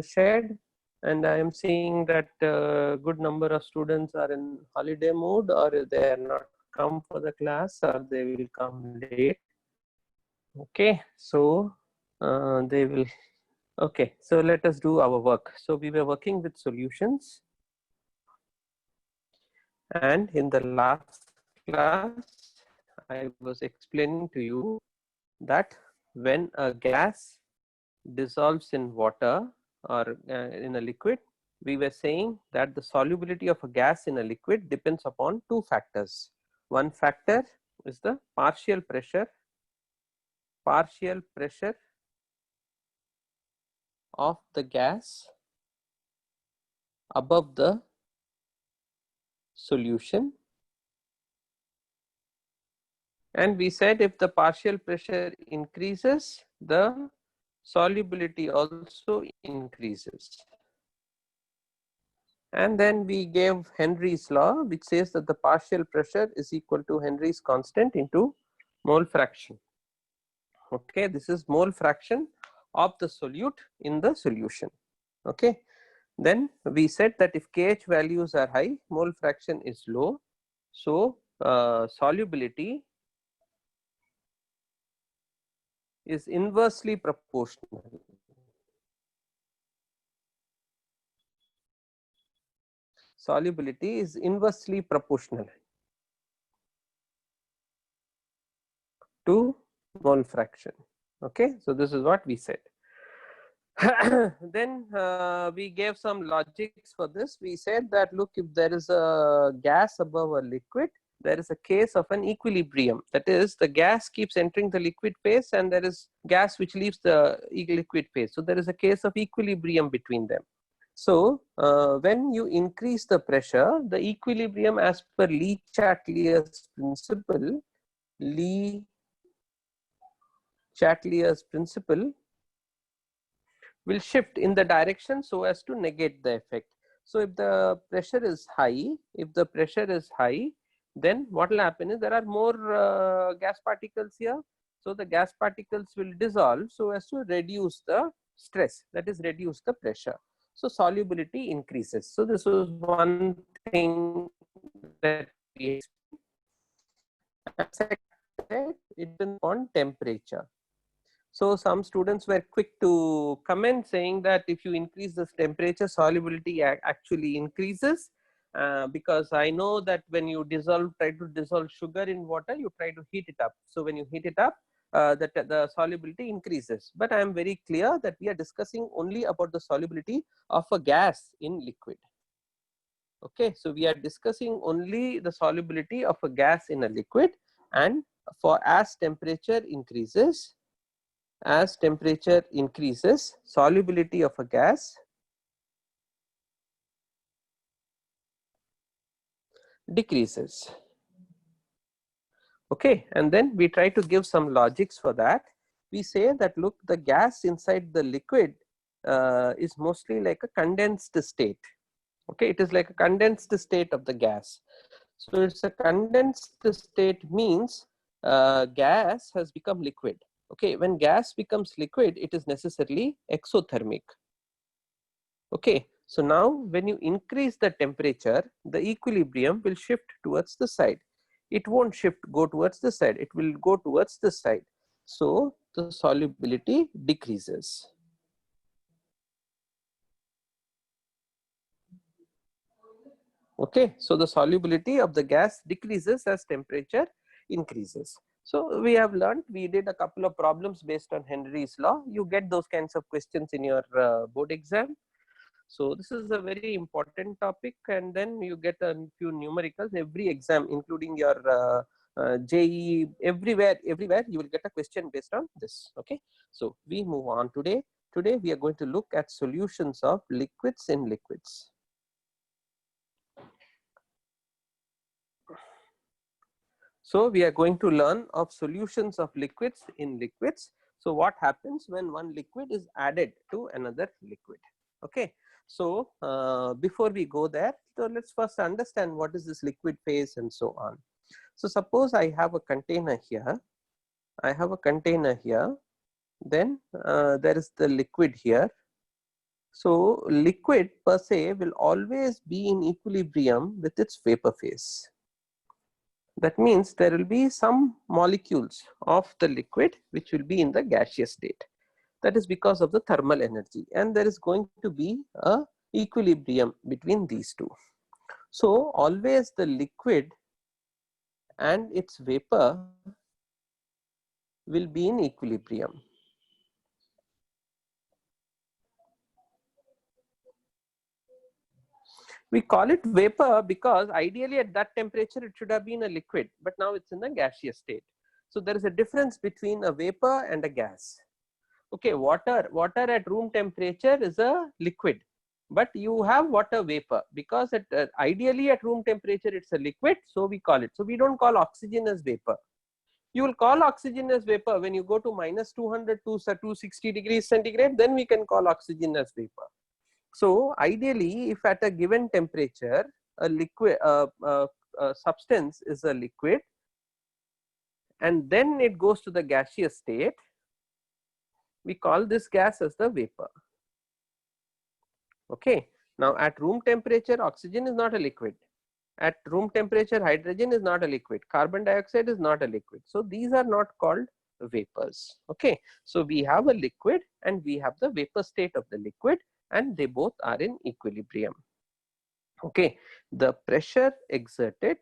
shared, and I am seeing that a good number of students are in holiday mood, or they are not come for the class, or they will come late. Okay, so they will. Okay, so let us do our work. So we were working with solutions, and in the last class I was explaining to you that when a gas dissolves in water or in a liquid, we were saying that the solubility of a gas in a liquid depends upon two factors. One factor is the partial pressure of the gas above the solution, and we said if the partial pressure increases, the solubility also increases. And then we gave Henry's law, which says that the partial pressure is equal to Henry's constant into mole fraction. Okay, this is mole fraction of the solute in the solution. Okay, then we said that if KH values are high, mole fraction is low, so solubility is inversely proportional. Solubility is inversely proportional to mole fraction. Okay, so this is what we said. Then we gave some logics for this. We said that look, if there is a gas above a liquid, there is a case of an equilibrium. That is, the gas keeps entering the liquid phase and there is gas which leaves the liquid phase. So there is a case of equilibrium between them. So when you increase the pressure, the equilibrium as per Le Chatelier's principle will shift in the direction so as to negate the effect. So if the pressure is high, then what will happen is there are more gas particles here. So the gas particles will dissolve so as to reduce the stress, that is reduce the pressure. So solubility increases. So this was one thing that we explained. It depends on temperature. So some students were quick to comment saying that if you increase this temperature, solubility actually increases, because I know that when you try to dissolve sugar in water, you try to heat it up. So when you heat it up, the solubility increases. But I am very clear that we are discussing only about the solubility of a gas in liquid. Okay, so we are discussing only the solubility of a gas in a liquid, and as temperature increases, solubility of a gas decreases. Okay, and then we try to give some logics for that. We say that look, the gas inside the liquid is mostly like a condensed state. Okay, it is like a condensed state of the gas. So it's a condensed state means gas has become liquid. Okay, when gas becomes liquid, it is necessarily exothermic. Okay, so now when you increase the temperature, the equilibrium will shift towards the side. It won't go towards the side, it will go towards the side. So the solubility decreases. Okay, so the solubility of the gas decreases as temperature increases. So we have learned, we did a couple of problems based on Henry's law. You get those kinds of questions in your board exam. So this is a very important topic, and then you get a few numericals every exam, including your JEE, everywhere you will get a question based on this. Okay, so we move on today. Today we are going to look at solutions of liquids in liquids. So we are going to learn of solutions of liquids in liquids. So what happens when one liquid is added to another liquid? Okay, so before we go there, so let's first understand what is this liquid phase and so on. So suppose I have a container here, then there is the liquid here. So liquid per se will always be in equilibrium with its vapor phase. That means there will be some molecules of the liquid which will be in the gaseous state. That is because of the thermal energy, and there is going to be a equilibrium between these two. So always the liquid and its vapor will be in equilibrium. We call it vapor because ideally at that temperature it should have been a liquid, but now it's in the gaseous state. So there is a difference between a vapor and a gas. Okay, water at room temperature is a liquid, but you have water vapor because ideally at room temperature it's a liquid, so we call it. So we don't call oxygen as vapor. You will call oxygen as vapor when you go to minus 200 to 260 degrees centigrade, then we can call oxygen as vapor. So ideally, if at a given temperature a liquid substance is a liquid and then it goes to the gaseous state, we call this gas as the vapor. Okay. Now at room temperature, oxygen is not a liquid. At room temperature, hydrogen is not a liquid. Carbon dioxide is not a liquid. So these are not called vapors. Okay. So we have a liquid and we have the vapor state of the liquid, and they both are in equilibrium. Okay. The pressure exerted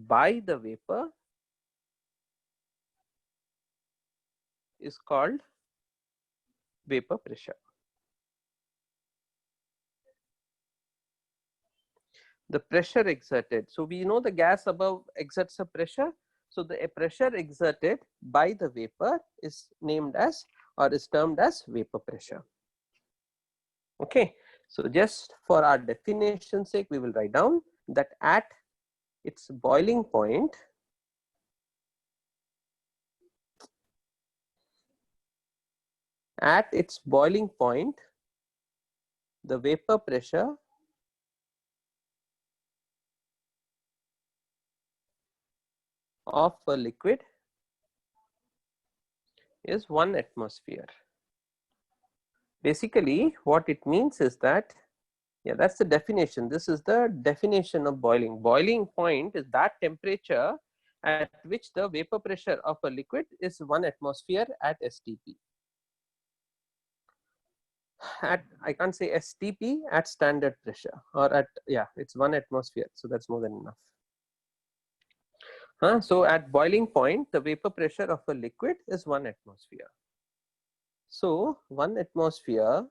by the vapor is called vapor pressure. The pressure exerted. So we know the gas above exerts a pressure. So the pressure exerted by the vapor is named as, or is termed as, vapor pressure. Okay. So just for our definition sake, we will write down that at its boiling point, the vapor pressure of a liquid is 1 atmosphere. Basically, what it means is that, yeah, that's the definition. This is the definition of boiling. Boiling point is that temperature at which the vapor pressure of a liquid is 1 atmosphere at STP. At, I can't say STP, at standard pressure, or at, yeah, it's 1 atmosphere. So that's more than enough. So at boiling point, the vapor pressure of a liquid is 1 atmosphere. So 1 atmosphere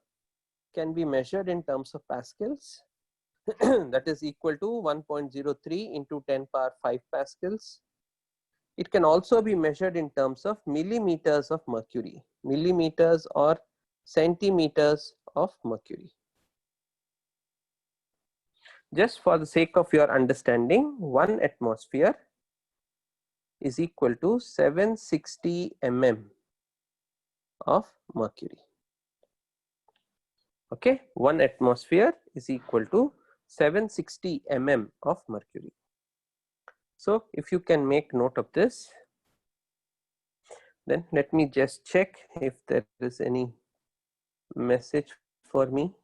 can be measured in terms of pascals. That is equal to 1.03 into 10 power 5 pascals. It can also be measured in terms of millimeters of mercury, millimeters or centimeters of mercury. Just for the sake of your understanding, 1 atmosphere is equal to 760 mm of mercury. Okay, 1 atmosphere is equal to 760 mm of mercury. So if you can make note of this, then let me just check if there is any message for me.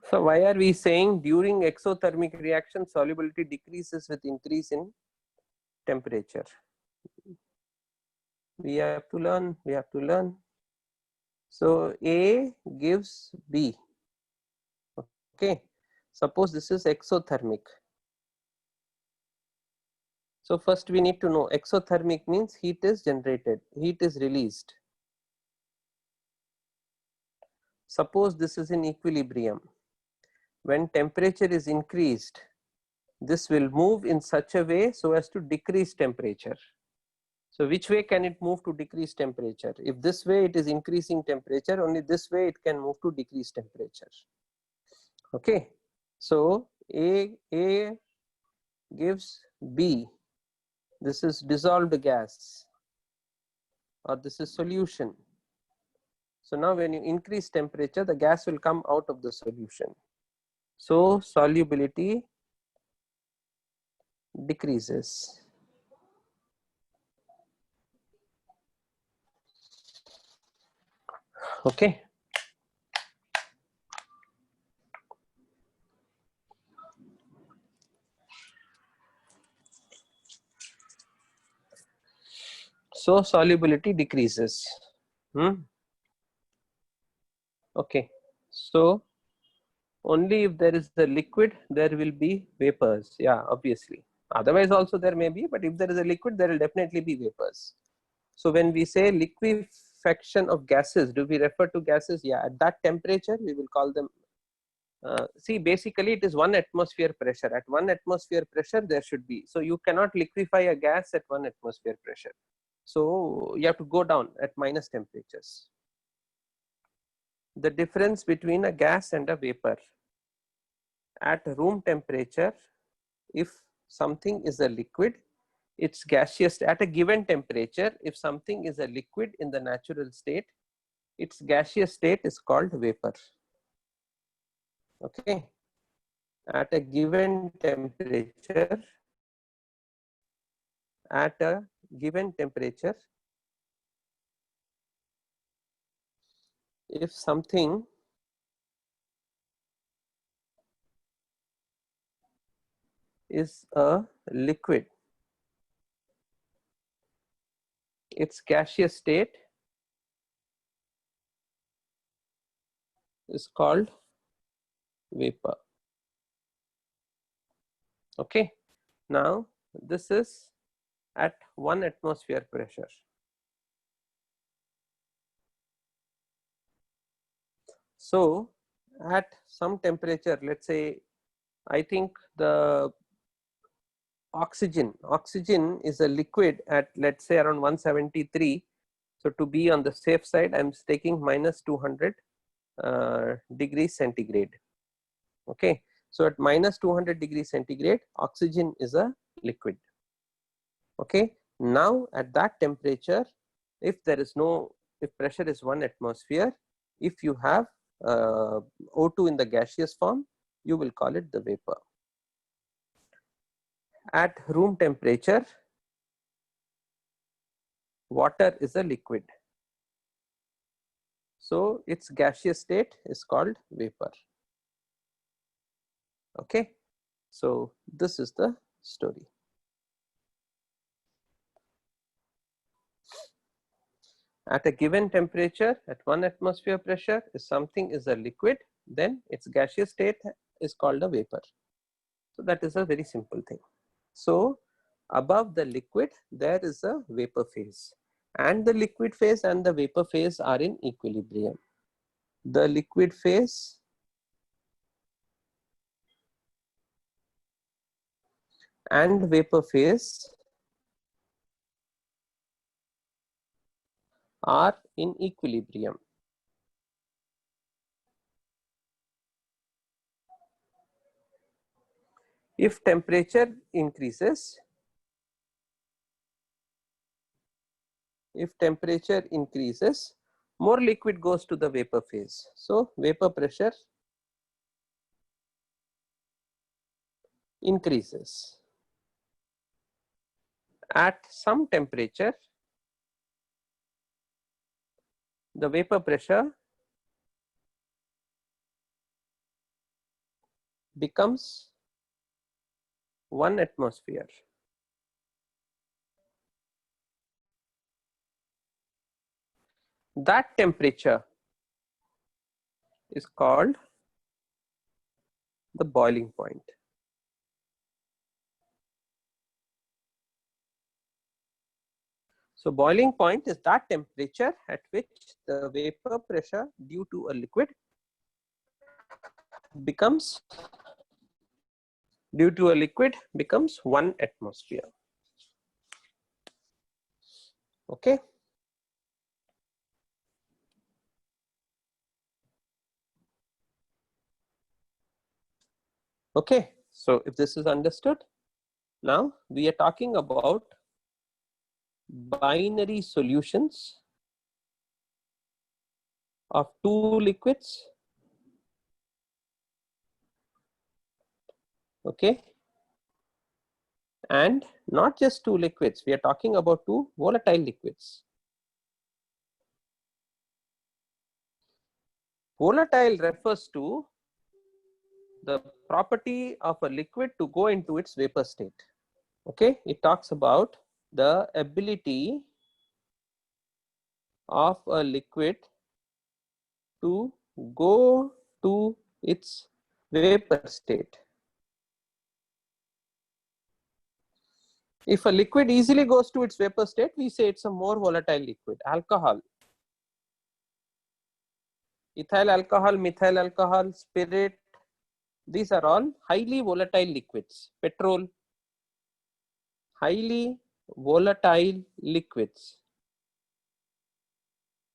So why are we saying during exothermic reaction solubility decreases with increase in temperature? We have to learn. So A gives B. Okay, suppose this is exothermic. So first we need to know exothermic means heat is generated, heat is released. Suppose this is in equilibrium. When temperature is increased, this will move in such a way so as to decrease temperature. So which way can it move to decrease temperature? If this way it is increasing temperature, only this way it can move to decrease temperature. Okay, so A gives B. This is dissolved gas, or this is solution. So now when you increase temperature, the gas will come out of the solution. So solubility decreases. Okay. So solubility decreases. Okay. So only if there is the liquid, there will be vapors. Yeah, obviously. Otherwise also there may be, but if there is a liquid, there will definitely be vapors. So when we say liquefaction of gases, do we refer to gases? Yeah, at that temperature, we will call them. See, basically it is 1 atmosphere pressure. At 1 atmosphere pressure, there should be. So you cannot liquefy a gas at 1 atmosphere pressure. So you have to go down at minus temperatures. The difference between a gas and a vapor. At room temperature, if something is a liquid, its gaseous at a given temperature. If something is a liquid in the natural state, its gaseous state is called vapor. Okay. At a given temperature, if something is a liquid, its gaseous state is called vapor. Okay. Now this is at 1 atmosphere pressure. So at some temperature, let's say, I think the oxygen is a liquid at, let's say, around 173. So to be on the safe side, I'm taking minus 200 degrees centigrade. Okay. So at minus 200 degrees centigrade, oxygen is a liquid. Okay. Now at that temperature, if pressure is 1 atmosphere, if you have O2 in the gaseous form, you will call it the vapor. At room temperature, water is a liquid. So its gaseous state is called vapor. Okay. So this is the story. At a given temperature, at 1 atmosphere pressure, if something is a liquid, then its gaseous state is called a vapor. So that is a very simple thing. So above the liquid, there is a vapor phase, and the liquid phase and the vapor phase are in equilibrium. The liquid phase and vapor phase are in equilibrium. If temperature increases, more liquid goes to the vapor phase. So vapor pressure increases. At some temperature, the vapor pressure becomes 1 atmosphere. That temperature is called the boiling point. So boiling point is that temperature at which the vapor pressure due to a liquid becomes 1 atmosphere. Okay. Okay. So if this is understood, now we are talking about binary solutions of 2 liquids. Okay. and not just two liquids, we are talking about two volatile liquids. Volatile refers to the property of a liquid to go into its vapor state. Okay, it talks about the ability of a liquid to go to its vapor state. If a liquid easily goes to its vapor state, we say it's a more volatile liquid. Alcohol, ethyl alcohol, methyl alcohol, spirit, these are all highly volatile liquids. Petrol, highly volatile liquids.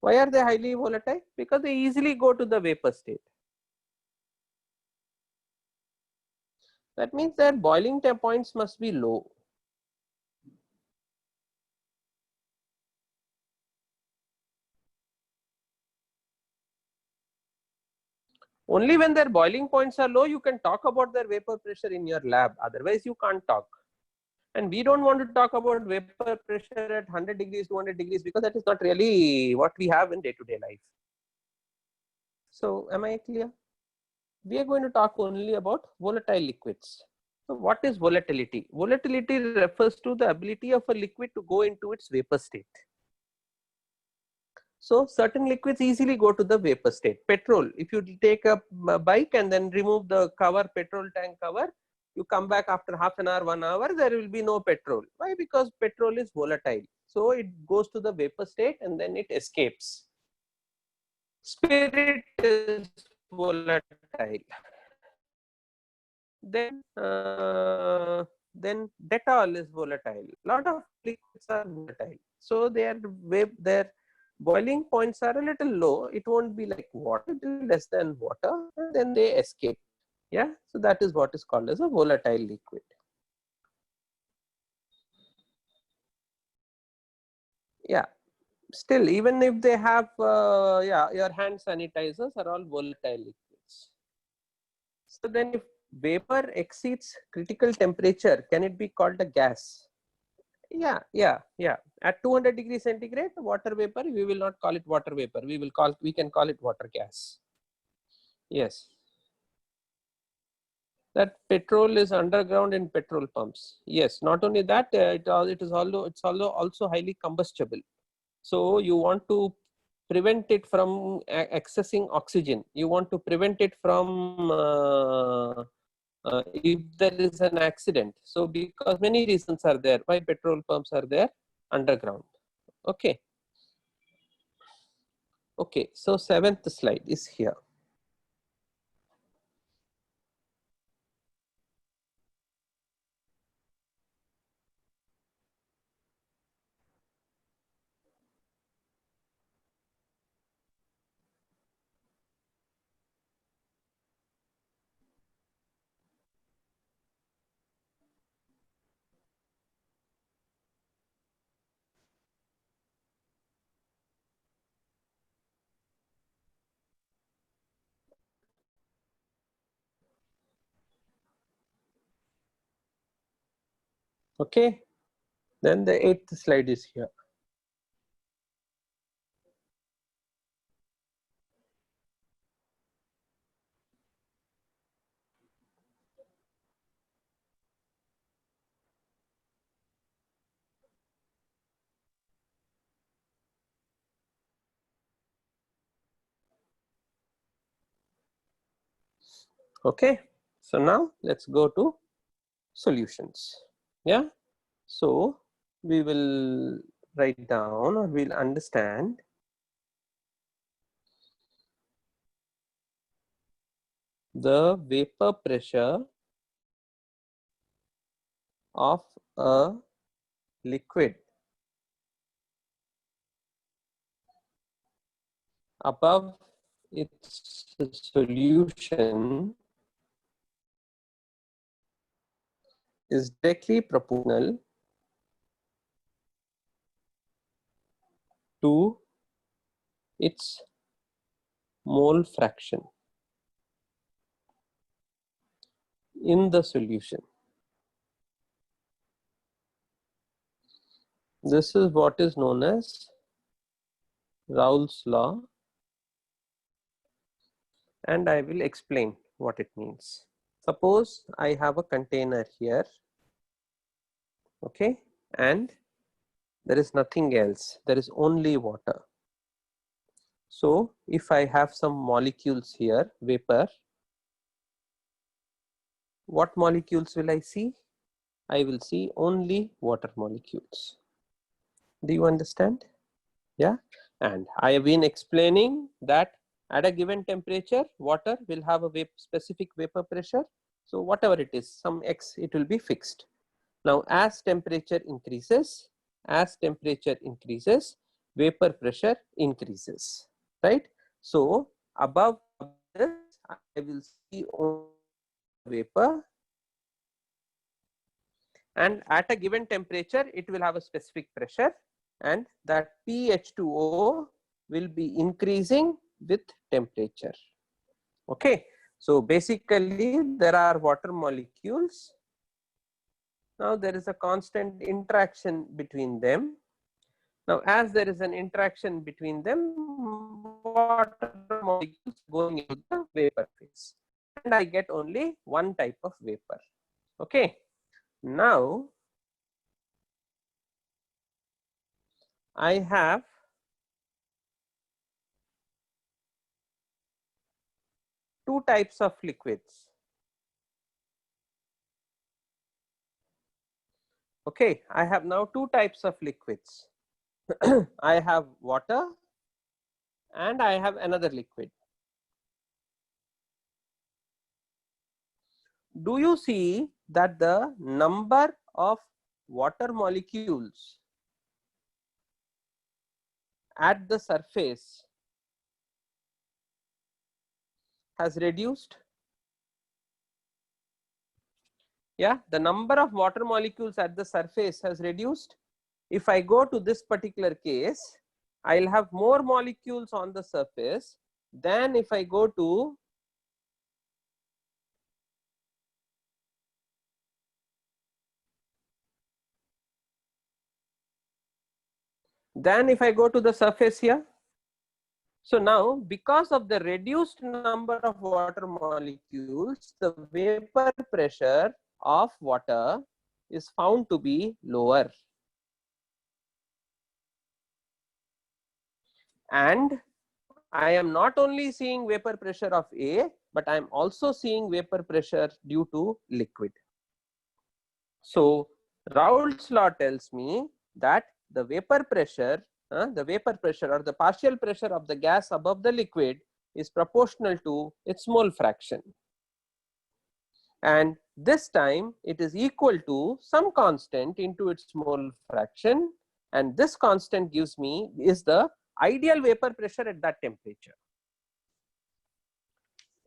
Why are they highly volatile? Because they easily go to the vapor state. That means their boiling points must be low. Only when their boiling points are low, you can talk about their vapor pressure in your lab. Otherwise, you can't talk. And we don't want to talk about vapor pressure at 100 degrees, 200 degrees, because that is not really what we have in day-to-day life. So, am I clear? We are going to talk only about volatile liquids. So, what is volatility? Volatility refers to the ability of a liquid to go into its vapor state. So, certain liquids easily go to the vapor state. Petrol, if you take a bike and then remove the cover, petrol tank cover, you come back after half an hour, 1 hour, there will be no petrol. Why? Because petrol is volatile. So, it goes to the vapor state and then it escapes. Spirit is volatile. Then Dettol is volatile. Lot of liquids are volatile. So, their boiling points are a little low. It won't be like water, it will be less than water, and then they escape. Yeah, so that is what is called as a volatile liquid. Yeah, still, even if they have, yeah, your hand sanitizers are all volatile liquids. So then, if vapor exceeds critical temperature, can it be called a gas? Yeah. At 200 degrees centigrade, water vapor, we will not call it water vapor. We can call it water gas. Yes. That petrol is underground in petrol pumps. Yes. Not only that, it's also highly combustible. So you want to prevent it from accessing oxygen. You want to prevent it from if there is an accident. So because many reasons are there why petrol pumps are there underground. Okay. Okay, so 7th slide is here. Okay, then the 8th slide is here. Okay, so now let's go to solutions. Yeah, so we will write down or we'll understand the vapor pressure of a liquid above its solution is directly proportional to its mole fraction in the solution. This is what is known as Raoult's law, and I will explain what it means. Suppose I have a container here, okay, and there is nothing else, there is only water. So if I have some molecules here, vapor, what molecules will I see? I will see only water molecules. Do you understand? Yeah. And I have been explaining that at a given temperature, water will have a specific vapor pressure. So whatever it is, some X, it will be fixed. Now, as temperature increases, vapor pressure increases, right? So above this, I will see only vapor, and at a given temperature, it will have a specific pressure, and that pH2O will be increasing with temperature. Okay, so basically there are water molecules. Now there is a constant interaction between them. Now as there is an interaction between them, water molecules going into the vapor phase, and I get only one type of vapor. Okay, now I have two types of liquids. Okay, I have now two types of liquids. I have water and I have another liquid. Do you see that the number of water molecules at the surface has reduced? Yeah, the number of water molecules at the surface has reduced. If I go to this particular case, I'll have more molecules on the surface than if I go to the surface here. So now, because of the reduced number of water molecules, the vapor pressure of water is found to be lower. And I am not only seeing vapor pressure of A, but I am also seeing vapor pressure due to liquid. So Raoult's law tells me that the vapor pressure or the partial pressure of the gas above the liquid is proportional to its mole fraction. And this time it is equal to some constant into its mole fraction, and this constant gives me is the ideal vapor pressure at that temperature.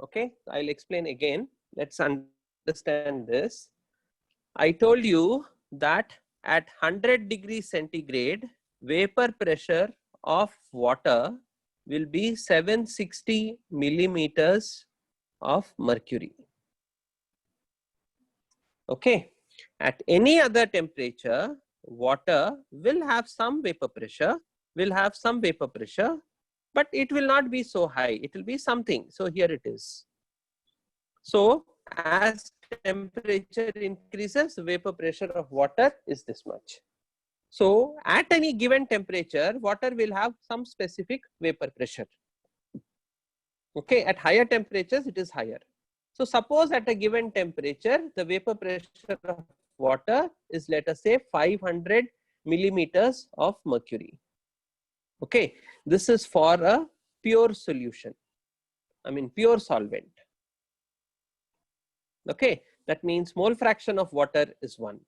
Okay, I'll explain again. Let's understand this. I told you that at 100 degrees centigrade, vapor pressure of water will be 760 millimeters of mercury. Okay, at any other temperature, water will have some vapor pressure, but it will not be so high, it will be something. So here it is. So as temperature increases, vapor pressure of water is this much. So at any given temperature, water will have some specific vapor pressure. Okay, at higher temperatures it is higher. So suppose at a given temperature, the vapor pressure of water is, let us say, 500 millimeters of mercury. Okay, this is for a pure solution, pure solvent. Okay, that means mole fraction of water is 1.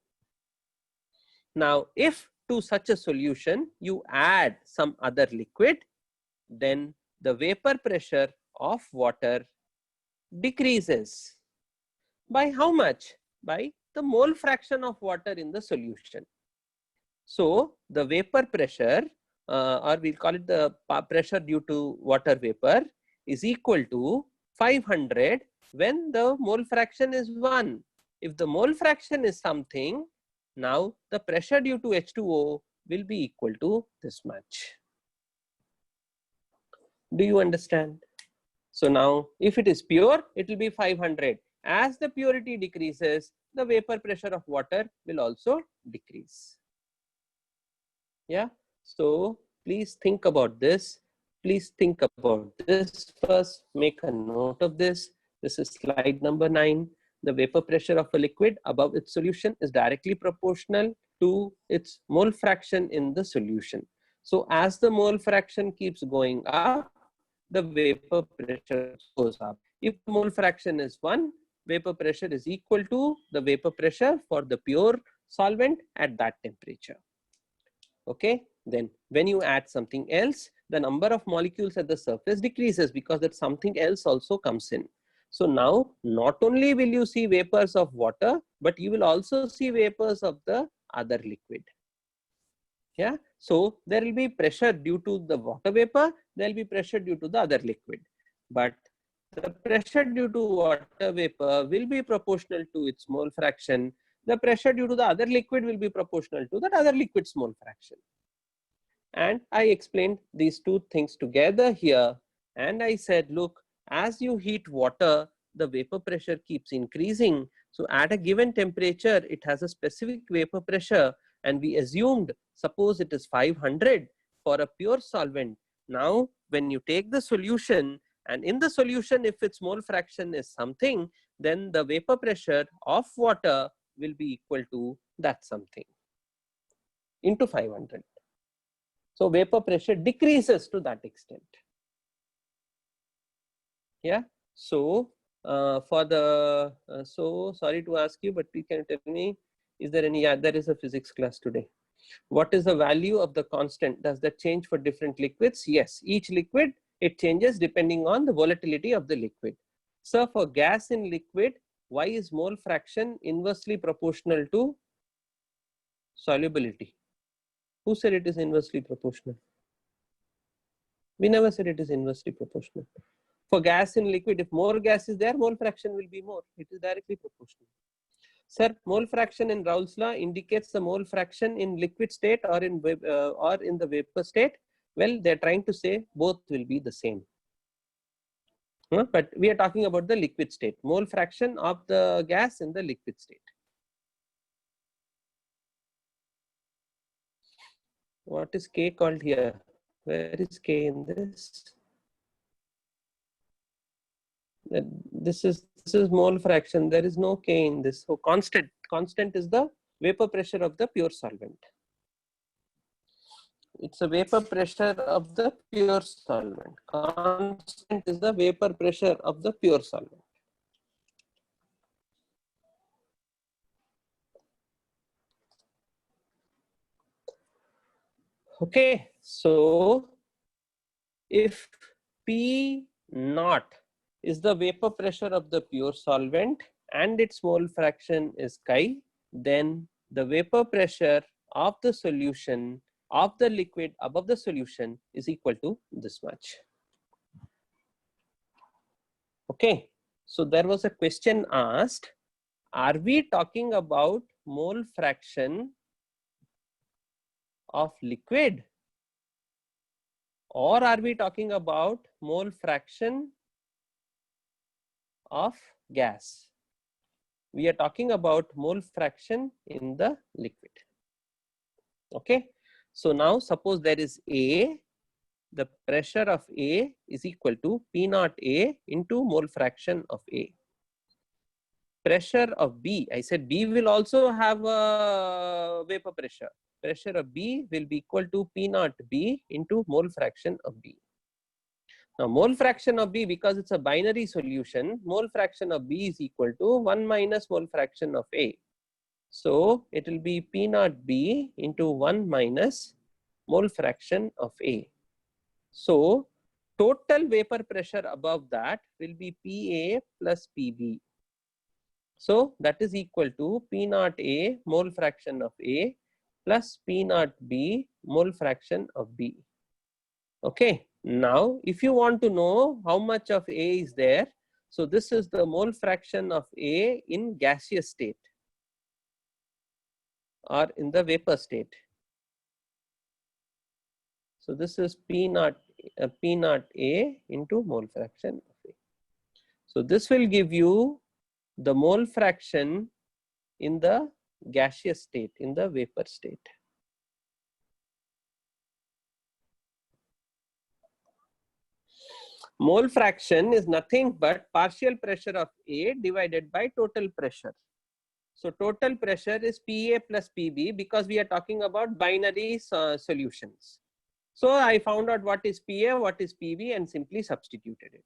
Now, if to such a solution you add some other liquid, then the vapor pressure of water decreases. By how much? By the mole fraction of water in the solution. So the vapor pressure, or we'll call it the pressure due to water vapor, is equal to 500 when the mole fraction is 1. If the mole fraction is something, now the pressure due to H2O will be equal to this much. Do you understand? So now if it is pure, it will be 500. As the purity decreases, the vapor pressure of water will also decrease. Yeah. So please think about this. Please think about this first. Make a note of this. This is slide number 9. The vapor pressure of a liquid above its solution is directly proportional to its mole fraction in the solution. So as the mole fraction keeps going up, the vapor pressure goes up. If the mole fraction is 1, vapor pressure is equal to the vapor pressure for the pure solvent at that temperature. Okay, then when you add something else, the number of molecules at the surface decreases because that something else also comes in. So now not only will you see vapors of water, but you will also see vapors of the other liquid. Yeah, so there will be pressure due to the water vapor, there will be pressure due to the other liquid, but the pressure due to water vapor will be proportional to its mole fraction. The pressure due to the other liquid will be proportional to that other liquid's mole fraction. And I explained these two things together here, and I said, look, as you heat water, the vapor pressure keeps increasing. So at a given temperature, it has a specific vapor pressure, and we assumed, suppose it is 500 for a pure solvent. Now, when you take the solution, and in the solution, if its mole fraction is something, then the vapor pressure of water will be equal to that something into 500. So vapor pressure decreases to that extent. Yeah. So for the so sorry to ask you, but you can tell me, is there any? Yeah, there is a physics class today. What is the value of the constant? Does that change for different liquids? Yes, each liquid, it changes depending on the volatility of the liquid. So for gas in liquid, why is mole fraction inversely proportional to solubility? Who said it is inversely proportional? We never said it is inversely proportional. For gas in liquid, if more gas is there, mole fraction will be more. It is directly proportional. Sir, mole fraction in Raoult's law indicates the mole fraction in liquid state or in the vapor state. Well, they're trying to say both will be the same. But we are talking about the liquid state, mole fraction of the gas in the liquid state. What is K called here? Where is K in this? This is mole fraction. There is no K in this. So constant is the vapor pressure of the pure solvent. It's a vapor pressure of the pure solvent. Constant is the vapor pressure of the pure solvent. Okay, so if P naught is the vapor pressure of the pure solvent and its mole fraction is chi, then the vapor pressure of the solution of the liquid above the solution is equal to this much. Okay, so there was a question asked, are we talking about mole fraction of liquid, or are we talking about mole fraction of gas? We are talking about mole fraction in the liquid. Okay, so now suppose there is A, the pressure of A is equal to P naught A into mole fraction of A. Pressure of B, I said B will also have a vapor pressure. Pressure of B will be equal to P naught B into mole fraction of B. Now mole fraction of B, because it's a binary solution, mole fraction of B is equal to 1 minus mole fraction of A. So it will be P naught B into 1 minus mole fraction of A. So total vapor pressure above that will be PA plus PB. So that is equal to P naught A mole fraction of A plus P naught B mole fraction of B. Okay, now if you want to know how much of A is there, so this is the mole fraction of A in gaseous state or in the vapor state. So this is P naught A into mole fraction of A. So this will give you the mole fraction in the gaseous state, in the vapor state. Mole fraction is nothing but partial pressure of A divided by total pressure. So total pressure is PA plus PB because we are talking about binary solutions. So I found out what is PA, what is PB, and simply substituted it.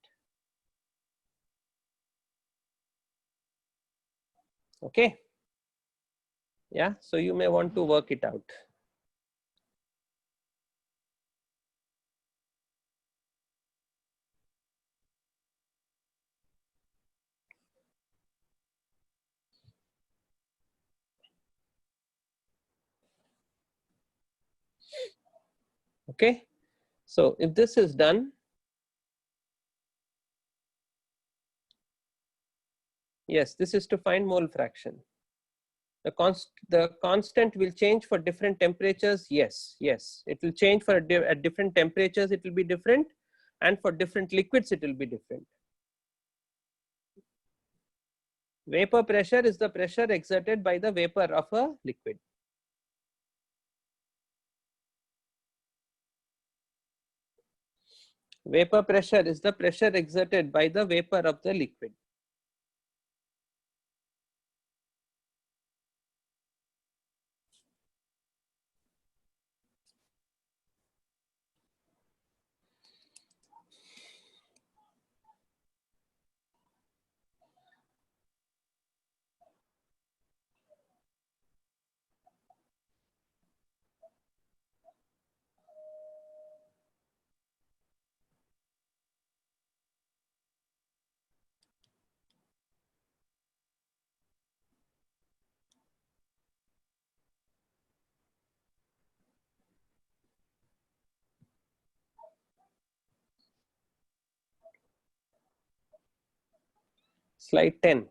Okay. Yeah, so you may want to work it out. Okay. So if this is done, yes, this is to find mole fraction. The constant will change for different temperatures. Yes, it will change for at different temperatures. It will be different, and for different liquids, it will be different. Vapor pressure is the pressure exerted by the vapor of a liquid. Vapor pressure is the pressure exerted by the vapor of the liquid. Slide 10.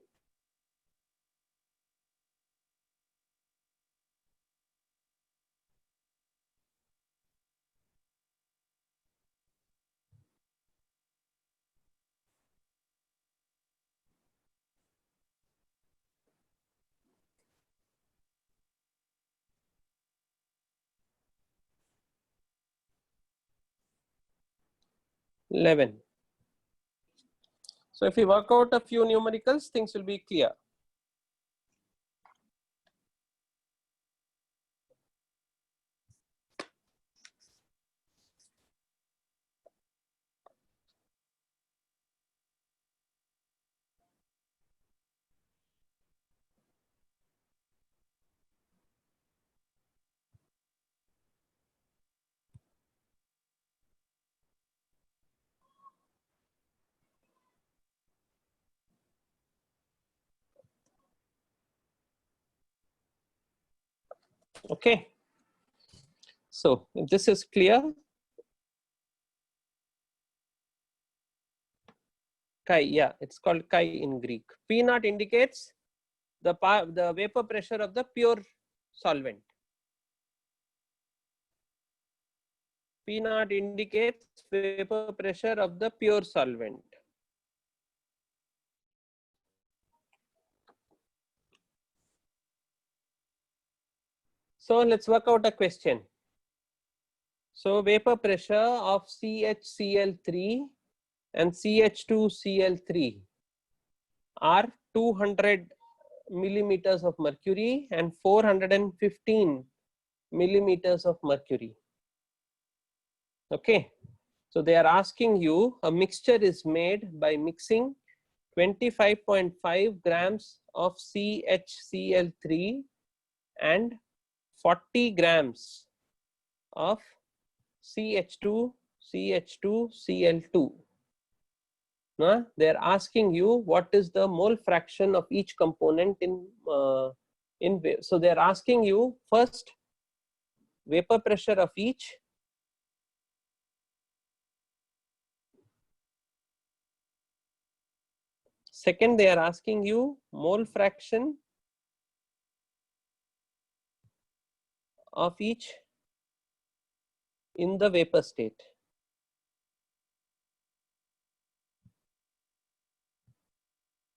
So if we work out a few numericals, things will be clear. Okay. So if this is clear, chi, yeah, it's called chi in Greek. P naught indicates the vapor pressure of the pure solvent. P naught indicates vapor pressure of the pure solvent. So let's work out a question. So vapor pressure of CHCl3 and CH2Cl3 are 200 millimeters of mercury and 415 millimeters of mercury. Okay, so they are asking you, a mixture is made by mixing 25.5 grams of CHCl3 and 40 grams of CH2Cl2. They are asking you what is the mole fraction of each component in so they are asking you first vapor pressure of each, second they are asking you mole fraction of each in the vapor state.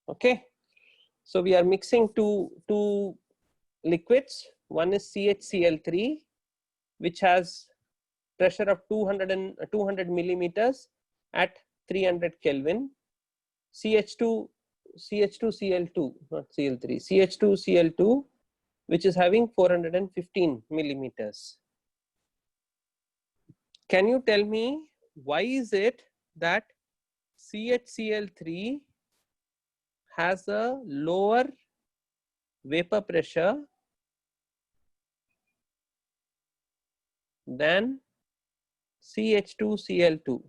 Okay, so we are mixing two liquids. One is CHCl3, which has pressure of 200 millimeters at 300 Kelvin. CH2Cl2, not Cl3, CH2Cl2, which is having 415 millimeters. Can you tell me why is it that CHCl3 has a lower vapor pressure than CH2Cl2?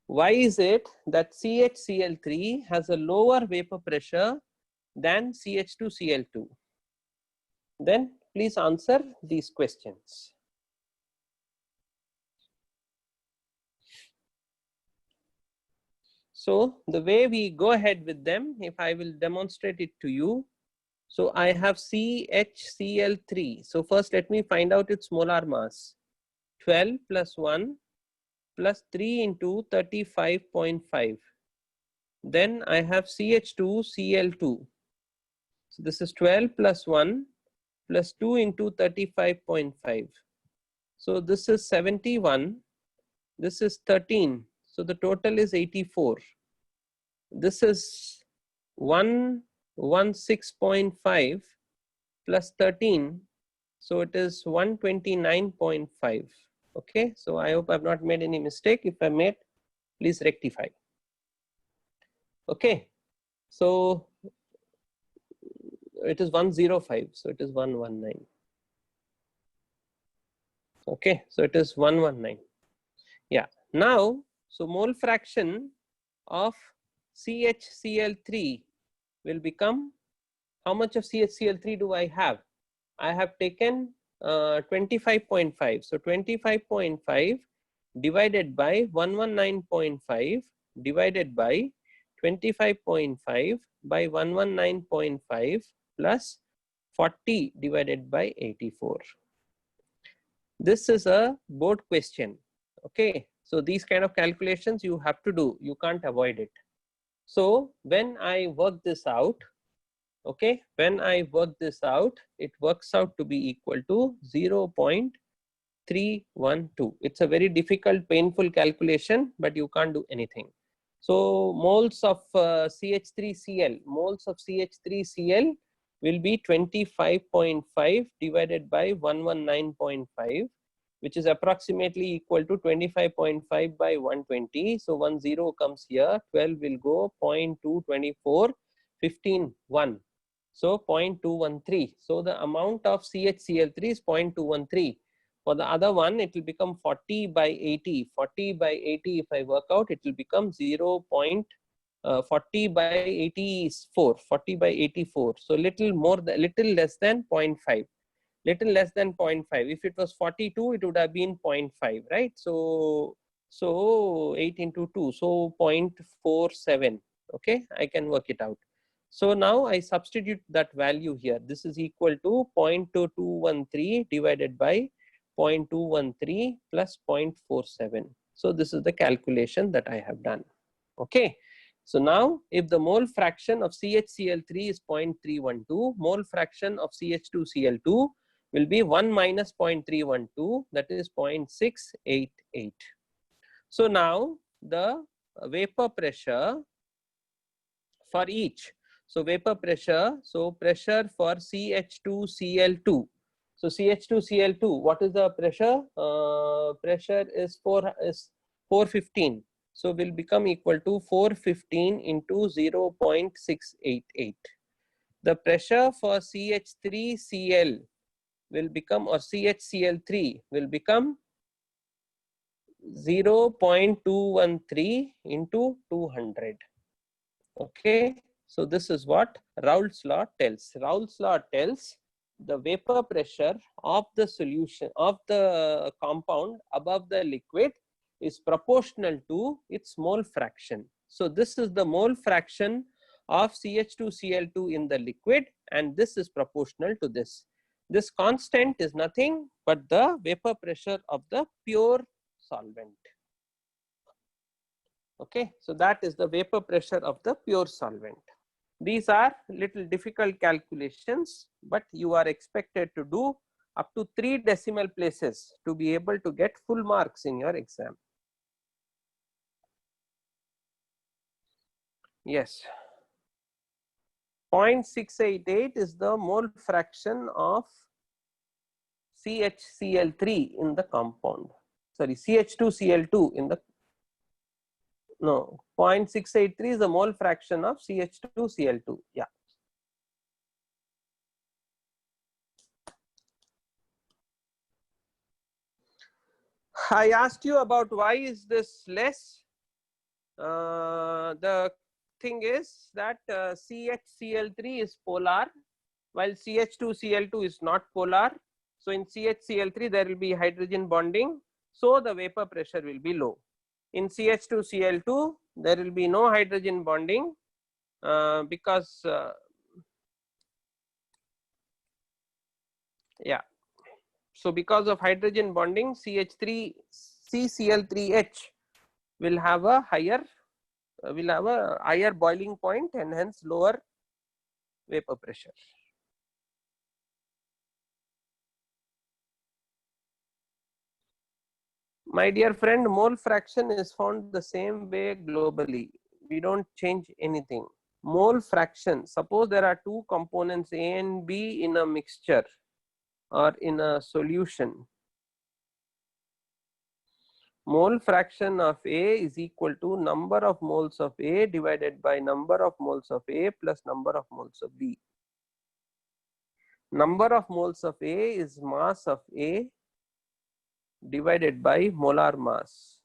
Why is it that CHCl3 has a lower vapor pressure than CH2Cl2? Then please answer these questions. So the way we go ahead with them, if I will demonstrate it to you. So I have CHCl3. So first let me find out its molar mass. 12 plus 1 plus 3 into 35.5. Then I have CH2Cl2. So this is 12 plus 1 plus 2 into 35.5. So this is 71. This is 13. So the total is 84. This is 116.5 plus 13. So it is 129.5. Okay. So I hope I've not made any mistake. If I made, please rectify. Okay. So it is 105. So it is 119. Okay. So it is 119. Yeah. Now, so mole fraction of CHCl3 will become, how much of CHCl3 do I have? I have taken 25.5. So 25.5 divided by 119.5 divided by 25.5 by 119.5 plus 40 divided by 84. This is a board question. Okay, so these kind of calculations you have to do, you can't avoid it. So when I work this out, okay, when I work this out, it works out to be equal to 0.312. It's a very difficult, painful calculation, but you can't do anything. So moles of CH3Cl, moles of CH3Cl will be 25.5 divided by 119.5, which is approximately equal to 25.5 by 120. So 10 comes here, 12 will go, 0.224, 15, 1. So 0.213. So the amount of CHCl3 is 0.213. For the other one, it will become 40 by 80. 40 by 80, if I work out, it will become 40 by 84. 40 by 84. So little more, little less than 0.5. Little less than 0.5. If it was 42, it would have been 0.5, right? So 8 into 2, so 0.47. Okay, I can work it out. So now I substitute that value here. This is equal to 0.2213 divided by 0.213 plus 0.47. So this is the calculation that I have done. Okay. So now if the mole fraction of CHCl3 is 0.312, mole fraction of CH2Cl2 will be 1 minus 0.312, that is 0.688. So now the vapor pressure for each. So vapor pressure, so pressure for CH2Cl2. So CH2Cl2, what is the pressure? Pressure is 415. So will become equal to 415 into 0.688. The pressure for CH3Cl will become, or CHCl3 will become 0.213 into 200. Okay, so this is what Raoult's law tells. Raoult's law tells the vapor pressure of the solution of the compound above the liquid is proportional to its mole fraction. So this is the mole fraction of CH2Cl2 in the liquid, and this is proportional to this. This constant is nothing but the vapor pressure of the pure solvent. Okay, so that is the vapor pressure of the pure solvent. These are little difficult calculations, but you are expected to do up to 3 decimal places to be able to get full marks in your exam. Yes. 0.688 is the mole fraction of CHCl3 in the compound. Sorry, CH2Cl2 in the, no, 0.683 is the mole fraction of CH2Cl2. Yeah. I asked you about why is this less. The thing is that CHCl3 is polar while CH2Cl2 is not polar. So in CHCl3 there will be hydrogen bonding, so the vapor pressure will be low. In CH2Cl2 there will be no hydrogen bonding because yeah, so because of hydrogen bonding, CH3CCl3H will have a higher boiling point and hence lower vapor pressure. My dear friend, mole fraction is found the same way globally. We don't change anything. Mole fraction, suppose there are two components A and B in a mixture or in a solution. Mole fraction of A is equal to number of moles of A divided by number of moles of A plus number of moles of B. Number of moles of A is mass of A divided by molar mass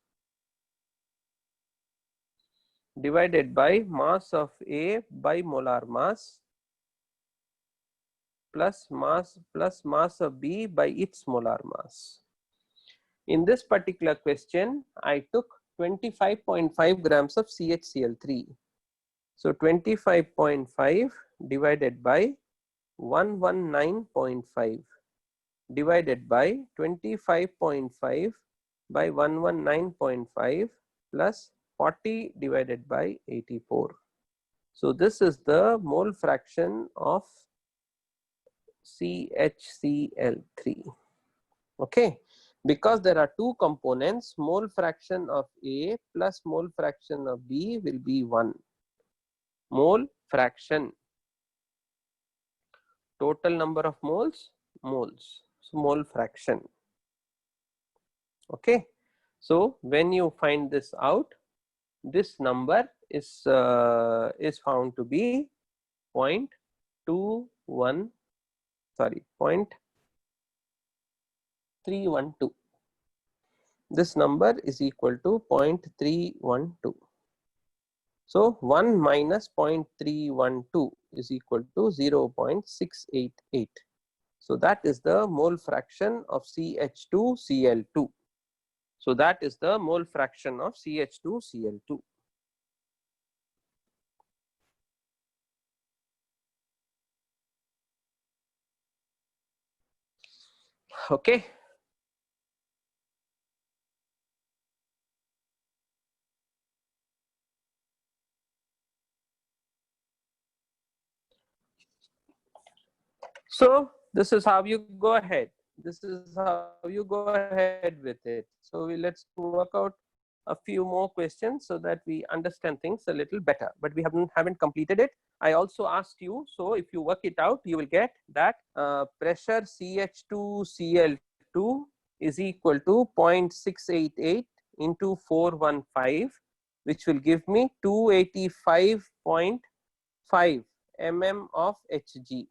divided by mass of A by molar mass plus mass of B by its molar mass. In this particular question, I took 25.5 grams of CHCl3. So 25.5 divided by 119.5 divided by 25.5 by 119.5 plus 40 divided by 84. So this is the mole fraction of CHCl3. Okay, because there are two components, mole fraction of A plus mole fraction of B will be 1. Mole fraction, total number of moles, moles, so mole fraction. Okay, so when you find this out, this number is found to be 0.312. This number is equal to 0.312. So 1 minus 0.312 is equal to 0.688. So that is the mole fraction of CH2Cl2. So that is the mole fraction of CH2Cl2. Okay. So this is how you go ahead. This is how you go ahead with it. So let's work out a few more questions so that we understand things a little better. But we haven't completed it. I also asked you. So if you work it out, you will get that pressure CH2Cl2 is equal to 0.688 into 415, which will give me 285.5 mm of Hg.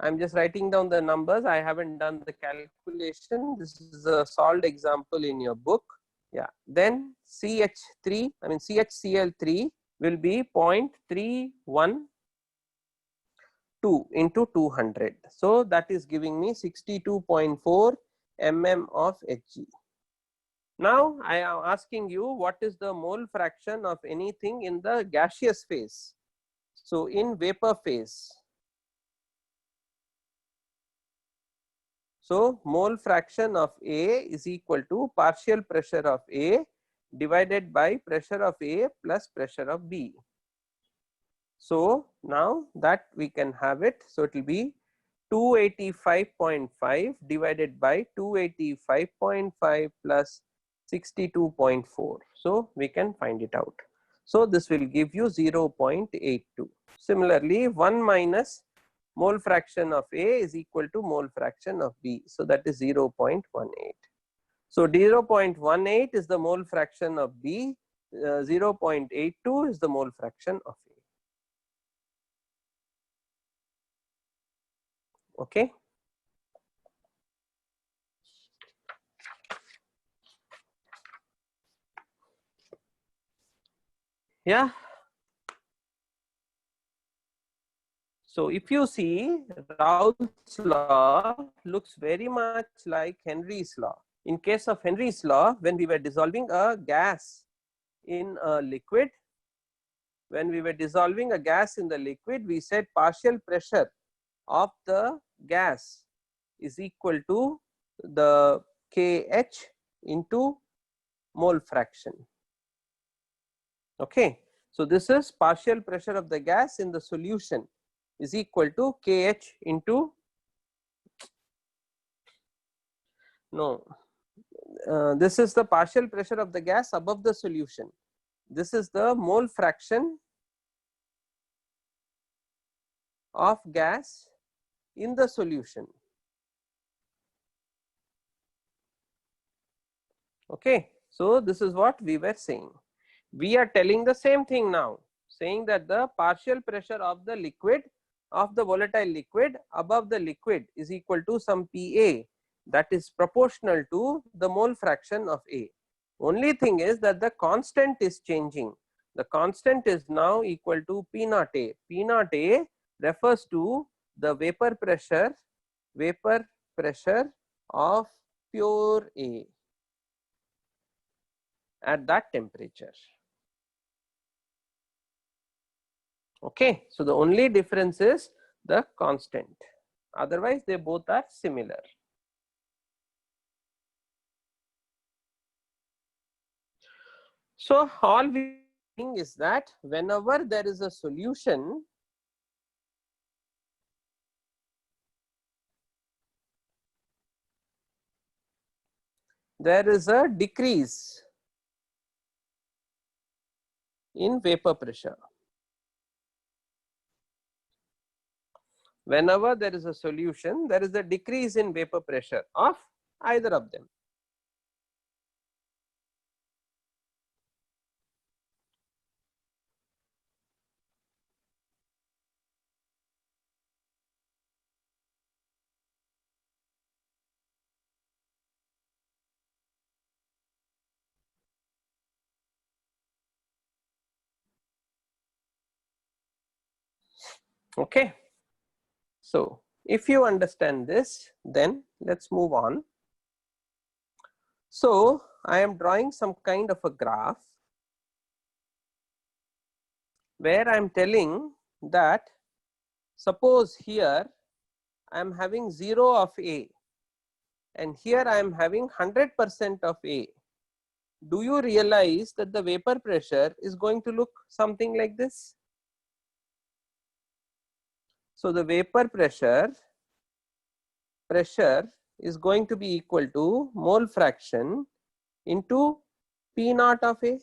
I'm just writing down the numbers. I haven't done the calculation. This is a solved example in your book. Yeah. Then CHCl3 will be 0.312 into 200. So that is giving me 62.4 mm of Hg. Now I am asking you, what is the mole fraction of anything in the gaseous phase? So in vapor phase, So mole fraction of A is equal to partial pressure of A divided by pressure of A plus pressure of B. So now that we can have it, so it will be 285.5 divided by 285.5 plus 62.4. So we can find it out. So this will give you 0.82. Similarly, 1 minus mole fraction of A is equal to mole fraction of B. So that is 0.18. So 0.18 is the mole fraction of B, 0.82 is the mole fraction of A. Okay. Yeah. So if you see, Raoult's law looks very much like Henry's law. In case of Henry's law, when we were dissolving a gas in a liquid, we said partial pressure of the gas is equal to the KH into mole fraction. Okay. So this is partial pressure of the gas in the solution is equal to KH into this is the partial pressure of the gas above the solution. This is the mole fraction of gas in the solution. Okay, so this is what we were saying. We are telling the same thing now, saying that the partial pressure of the liquid, of the volatile liquid above the liquid is equal to some PA that is proportional to the mole fraction of A. Only thing is that the constant is changing. The constant is now equal to P naught A. P naught A refers to the vapor pressure of pure A at that temperature. Okay, so the only difference is the constant, otherwise they both are similar. So all we think is that whenever there is a solution, there is a decrease in vapor pressure. Whenever there is a solution, there is a decrease in vapor pressure of either of them. Okay. So if you understand this, then let's move on. So I am drawing some kind of a graph where I am telling that suppose here I am having 0 of A and here I am having 100% of A. Do you realize that the vapor pressure is going to look something like this? So the vapor pressure is going to be equal to mole fraction into P naught of A.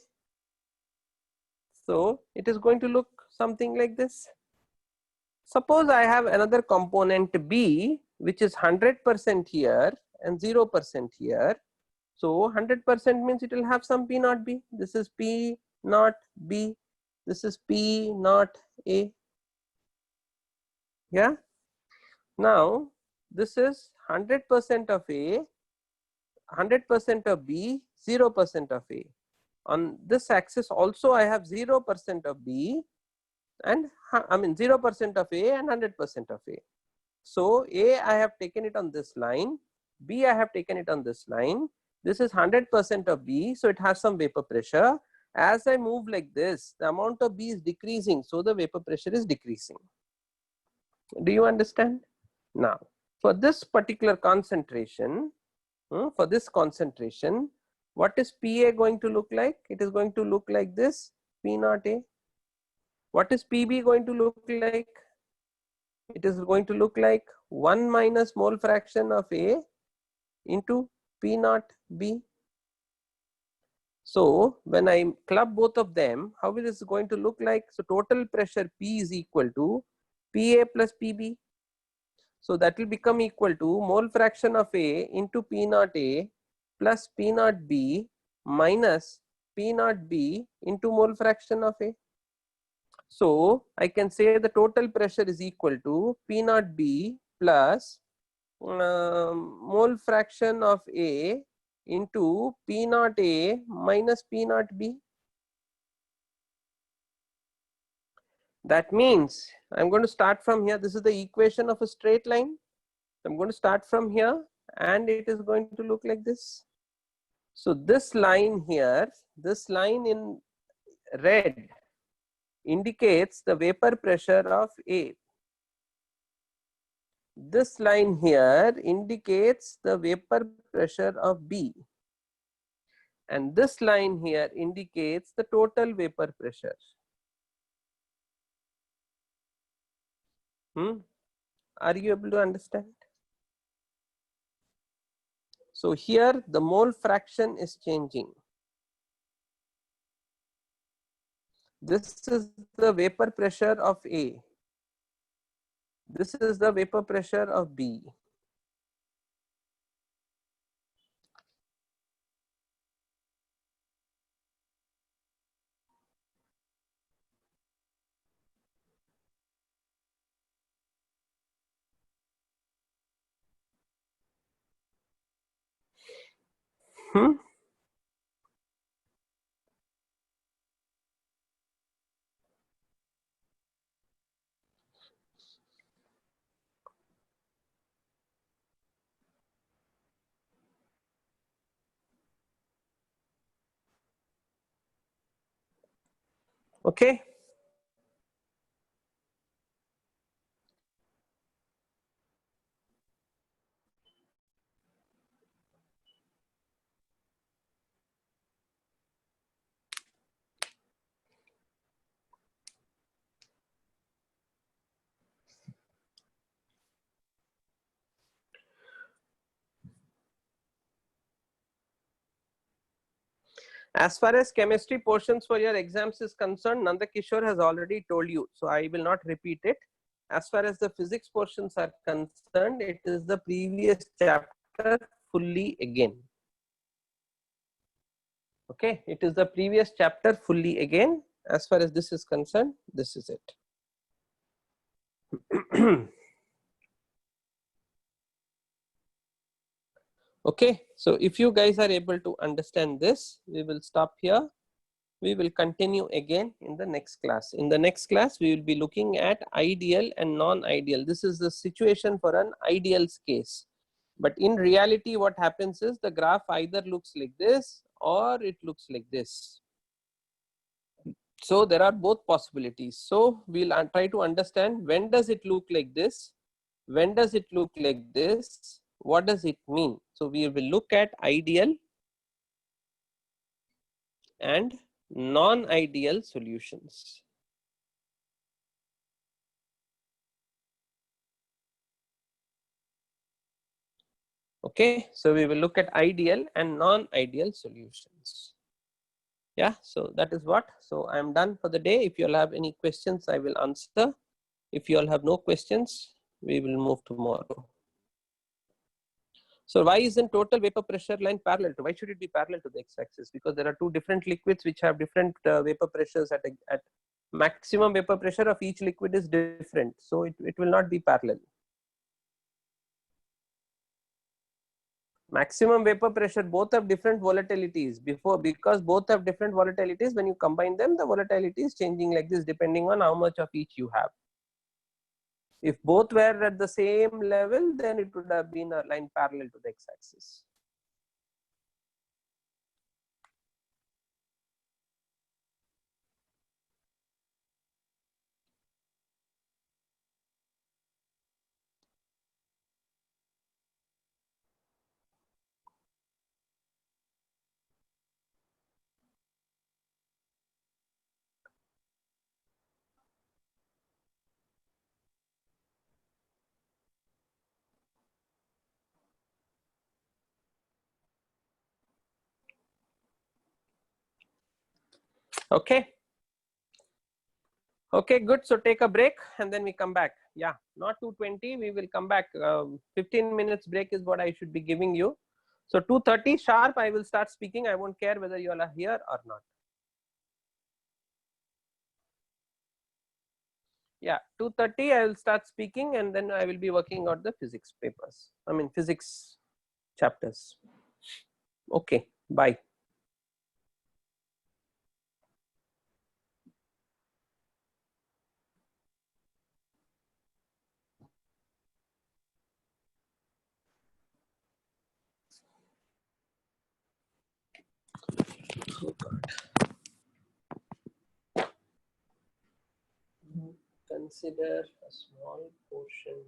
So it is going to look something like this. Suppose I have another component B which is 100% here and 0% here. So 100% means it will have some P naught B. This is P naught B. This is P naught A. Yeah. Now this is 100% of A, 100% of B, 0% of A. On this axis also I have 0% of B and 0% of A and 100% of A. So A I have taken it on this line, B I have taken it on this line. This is 100% of B, so it has some vapor pressure. As I move like this, the amount of B is decreasing, so the vapor pressure is decreasing. Do you understand? Now, for this particular concentration, for this concentration, what is PA going to look like? It is going to look like this, P naught A. What is PB going to look like? It is going to look like 1 minus mole fraction of A into P naught B. So when I club both of them, how is this going to look like? So total pressure P is equal to PA plus PB. So that will become equal to mole fraction of A into P naught A plus P naught B minus P naught B into mole fraction of A. So I can say the total pressure is equal to P naught B plus mole fraction of A into P naught A minus P naught B. That means I'm going to start from here. This is the equation of a straight line. I'm going to start from here and it is going to look like this. So this line here, this line in red indicates the vapor pressure of A. This line here indicates the vapor pressure of B. And this line here indicates the total vapor pressure. Are you able to understand? So here the mole fraction is changing. This is the vapor pressure of A. This is the vapor pressure of B. Okay. As far as chemistry portions for your exams is concerned, Nanda Kishore has already told you, so I will not repeat it. As far as the physics portions are concerned, it is the previous chapter fully again. Okay, it is the previous chapter fully again. As far as this is concerned, this is it. Okay, so if you guys are able to understand this, we will stop here. We will continue again in the next class. In the next class, we will be looking at ideal and non-ideal. This is the situation for an ideal case. But in reality, what happens is the graph either looks like this or it looks like this. So there are both possibilities. So we'll try to understand, when does it look like this? When does it look like this? What does it mean? So we will look at ideal and non-ideal solutions. Okay, so we will look at ideal and non-ideal solutions. Yeah, so that is what. So I am done for the day. If you all have any questions, I will answer. If you all have no questions, we will move tomorrow. So why isn't total vapor pressure line parallel to? Why should it be parallel to the x-axis? Because there are two different liquids which have different vapor pressures at maximum vapor pressure of each liquid is different. So it will not be parallel. Maximum vapor pressure, both have different volatilities. Because both have different volatilities, when you combine them, the volatility is changing like this depending on how much of each you have. If both were at the same level, then it would have been a line parallel to the x-axis. Okay. Okay, good. So take a break and then we come back. Yeah, not 2:20. We will come back. 15 minutes break is what I should be giving you. So 2:30 sharp, I will start speaking. I won't care whether you all are here or not. Yeah, 2:30 I will start speaking and then I will be working out the physics papers. I mean physics chapters. Okay, bye. Oh God. Consider a small portion